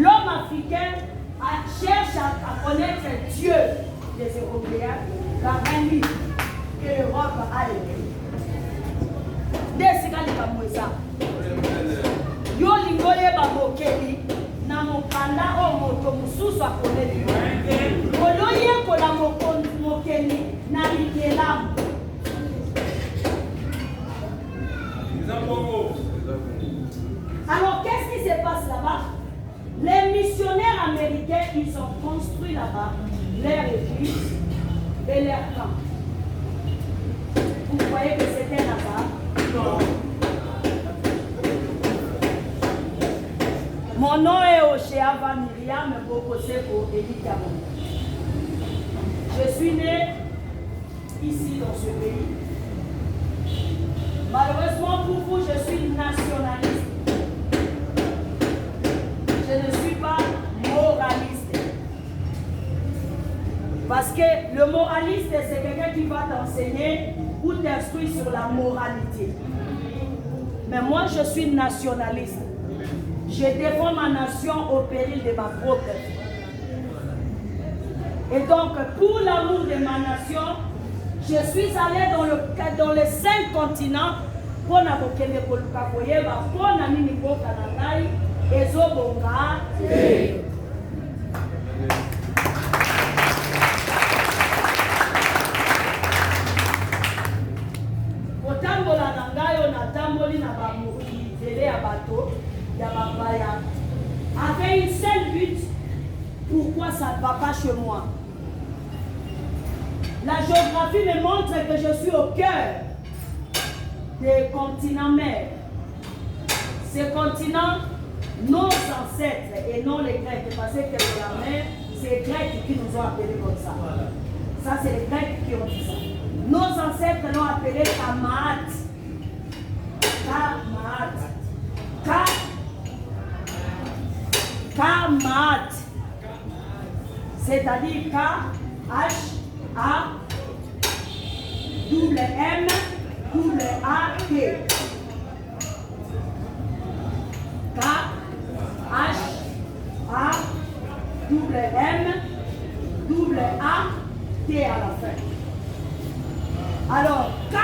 l'homme africain cherche à connaître Dieu des Européens, la reine que l'Europe a aimé. Yo lingoye babokeli na mokanda o moto mususu akoneli. Oloye kola mokeli na likelamu. Alors qu'est-ce qui se passe là-bas? Les missionnaires américains, ils ont construit là-bas leur église et leur camp. Vous croyez que c'était là-bas? Non. Mon nom est Ocheava Myriam Bokoseko Elikamo. Je suis né ici dans ce pays. Malheureusement pour vous, je suis nationaliste. Je ne suis pas moraliste. Parce que le moraliste, c'est quelqu'un qui va t'enseigner ou t'instruire sur la moralité. Mais moi, je suis nationaliste. Je défends ma nation au péril de ma propre vie. Et donc, pour l'amour de ma nation, je suis allé dans les 5 continents pour n'abokende koluka koyeba pour namini boka na ngai ezobonga. Kotambola na ngai natamboli na bamokili zele ya bato ya bapaya avec une seule but. Pourquoi ça ne va pas chez moi? La géographie me montre que je suis au cœur des continents mers. Ces continents, nos ancêtres et non les Grecs, parce que la mer, c'est les Grecs qui nous ont appelés comme ça. Ça, c'est les Grecs qui ont dit ça. Nos ancêtres l'ont appelé Kamaat. Kamaat. Kamaat. C'est-à-dire K-H-A-M-A-A-T. K-H-A-M-A-A-T à la fin. Alors, K,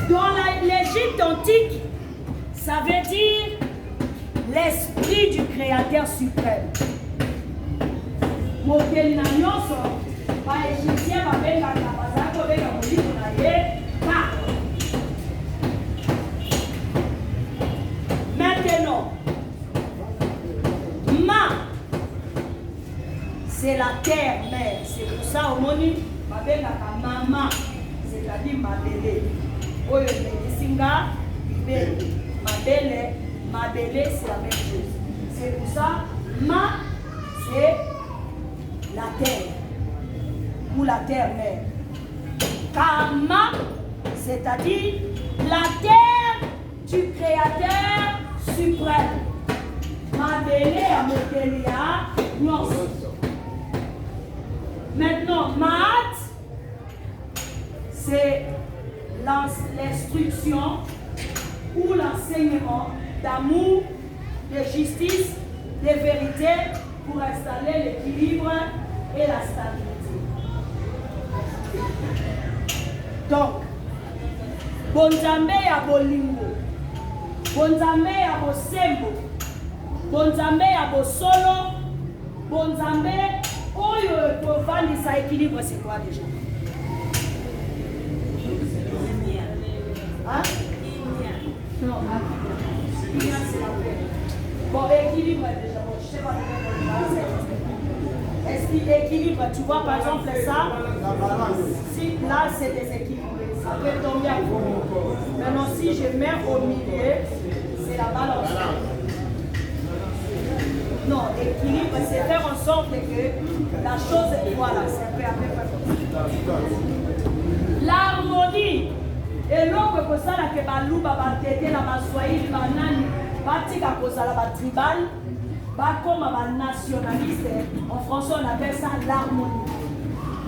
dans l'Égypte antique, ça veut dire l'esprit du Créateur suprême. Mokeli na nyonso ba Égyptien babengaka bazali kobenga molimo na ye Ka. Maintenant, Ma, c'est la terre-mère. C'est pour ça au moni babengaka Mama, c'est-à-dire Mabele. Oyo Mekisinga, Bibele. Mabele, c'est la même chose. C'est pour ça, Ma, c'est la terre, ou la terre-mère. Kama, c'est-à-dire la terre du Créateur suprême. Mabele à Mokelia, non. Maintenant, Maat, c'est l'instruction ou l'enseignement d'amour, de justice, de vérité pour installer l'équilibre et la stabilité. Donc, Bonzambe ya bolingo, Bonzambe ya bosembo, Bonzambe ya bosolo, Bonzambe oyo tovandisa équilibre, c'est quoi déjà? Hein? Non, c'est la paix. Bon, équilibre déjà, bon, je sais pas est-ce qu'il équilibre? Tu vois par exemple ça, si là c'est déséquilibré, ça peut tomber à fond. Maintenant si je mets au milieu, c'est la balance. Non, équilibre, c'est faire en sorte que la chose, voilà, c'est un peu après. L'harmonie. Et l'autre que ça, que balouba, batete, la baswahili, banani, batika kozala ba tribal, ba comme ba nationaliste. En français, on appelle ça l'harmonie.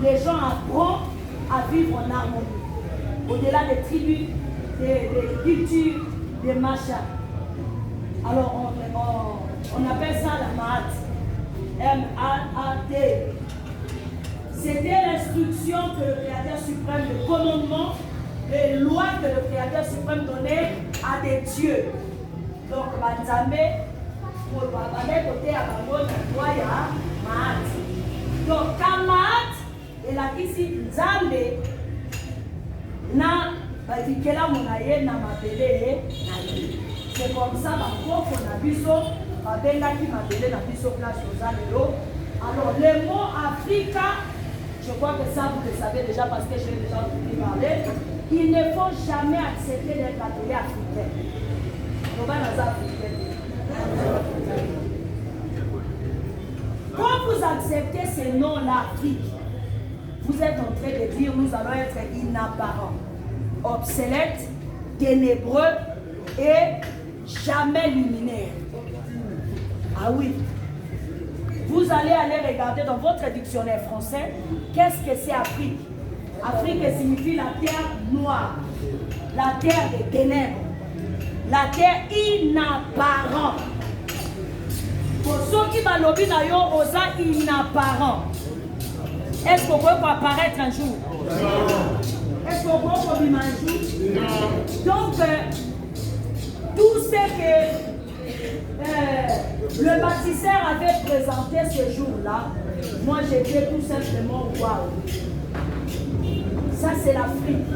Les gens apprennent à vivre en harmonie. Au-delà des tribus, des cultures, des machins. Alors, on M-A-A-T. C'était l'instruction que le Créateur suprême, le commandement, les lois que le Créateur suprême donnait à des dieux. Donc, Banzambe, pour le côté à Bango, Maat. Donc, Kamaat, et la Kisi Nzambe, na Badikela Monaye, na Mabele, c'est comme ça, qu'on a biso, Babenga qui Mabele, na biso place aux Alelo. Alors, le mot Africa, je crois que ça, vous le savez déjà parce que je l'ai déjà entendu parler. Il ne faut jamais accepter d'être appelé africain. Quand vous acceptez ce nom-là, Afrique, vous êtes en train de dire nous allons être inapparents, obsolètes, ténébreux et jamais luminaires. Ah oui. Vous allez aller regarder dans votre dictionnaire français, qu'est-ce que c'est Afrique? Afrique signifie la terre noire, la terre des ténèbres, la terre inapparente. Pour ceux qui m'ont dit aux inapparents, est-ce qu'on peut apparaître un jour? Est-ce qu'on peut vivre un jour? Donc, tout ce que le bâtisseur avait présenté ce jour-là, moi j'étais tout simplement waouh. Ça c'est l'Afrique.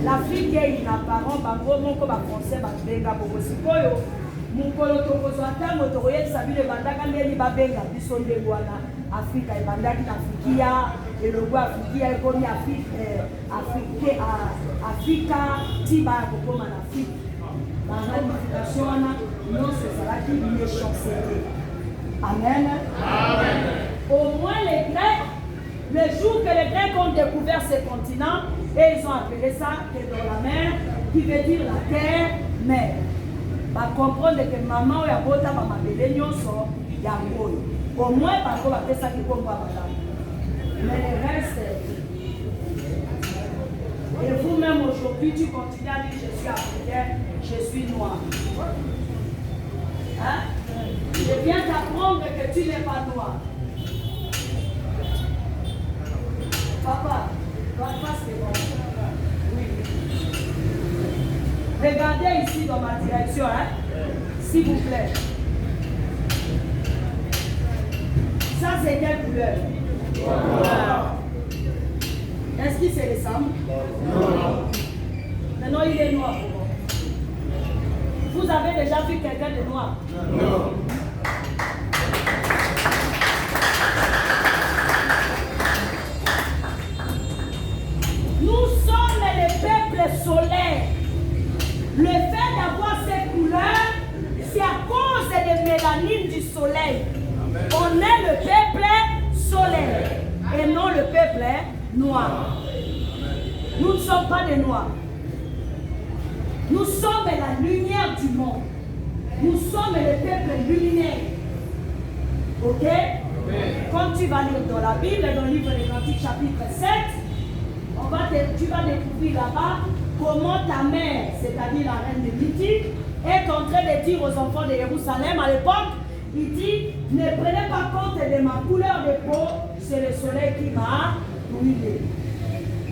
L'Afrique est inapparente, mon français, mon colotokozata, motoye, sabi le bandaka ndeli babenga biso ndeli wana Afrika ebandaki na Afrikia, elongo Afrikia ekomi Afrika tiba kokoma na Afrique. La ramification wana non ezalaki méchanceté. Amen. Amen. Au moins les Grecs, le jour que les Grecs ont découvert ce continent, et ils ont appelé ça que dans la mer, qui veut dire la terre-mère. Va comprendre que maman ou yabota mama bele nyonso ya ngoyo. Au moins parce qu'on va faire ça qui comprend madame. Mais le reste. Et vous-même aujourd'hui, tu continues à dire je suis africain, je suis noir. Hein? Je viens t'apprendre que tu n'es pas noir. Papa, toi face c'est bon. Oui. Regardez ici dans ma direction, hein? S'il vous plaît. Ça c'est quelle couleur? Est-ce qu'il se ressemble? Non. Maintenant il est noir. Vous avez déjà vu quelqu'un de noir? Non. Nous sommes les peuples solaires. Le fait d'avoir ces couleurs, c'est à cause des mélanines du soleil. Amen. On est le peuple solaire et non le peuple noir. Nous ne sommes pas des noirs. Nous sommes la lumière du monde. Nous sommes le peuple luminaire. Ok? Amen. Quand tu vas lire dans la Bible, dans le livre des Cantiques chapitre 7, tu vas découvrir là-bas comment ta mère, c'est-à-dire la reine de Mythique, est en train de dire aux enfants de Jérusalem à l'époque, il dit, ne prenez pas compte de ma couleur de peau, c'est le soleil qui m'a brûlé.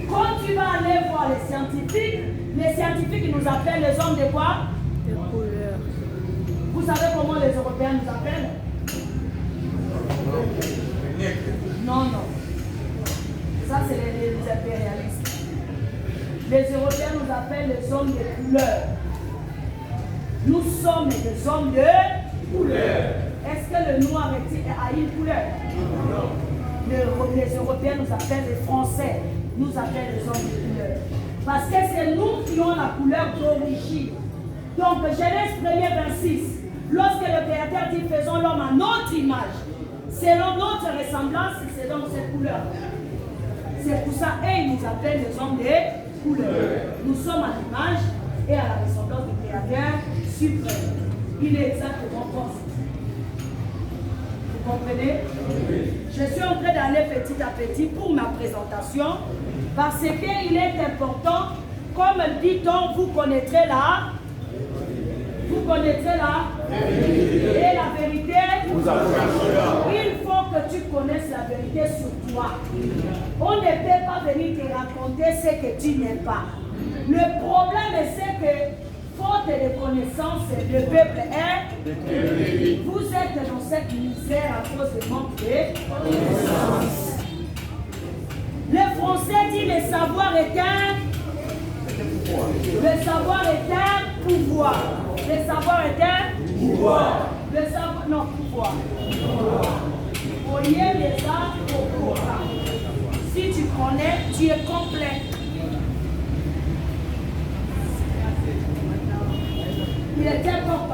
Quand tu vas aller voir les scientifiques nous appellent les hommes de quoi? De couleur. Vous savez comment les Européens nous appellent? Non. Ça, c'est les impérialistes. Les Européens nous appellent les hommes de couleur. Nous sommes des hommes de couleur. Est-ce que le noir a une couleur? Non. Les Européens nous appellent les Français. Nous appellent les hommes de couleur. Parce que c'est nous qui avons la couleur d'origine. Donc, Genèse 1er 26. Lorsque le Créateur dit faisons l'homme à notre image, selon notre ressemblance, c'est donc cette couleur. C'est pour ça qu'ils nous appellent les hommes de couleur. Nous sommes à l'image et à la ressemblance du Créateur suprême. Il est exactement comme ça. Vous comprenez? Je suis en train d'aller petit à petit pour ma présentation parce qu'il est important, comme dit-on, vous connaîtrez la et la vérité vous affranchira. toi. On ne peut pas venir te raconter ce que tu n'es pas. Le problème, c'est que, faute de connaissance, le peuple est. Vous êtes dans cette misère à cause du manque de connaissance. Le français dit le savoir est un. Le savoir est un pouvoir. Le savoir est un pouvoir. Le savoir, non, pouvoir. Voyez les arts au Coran. Si tu connais, tu es complet. Il était encore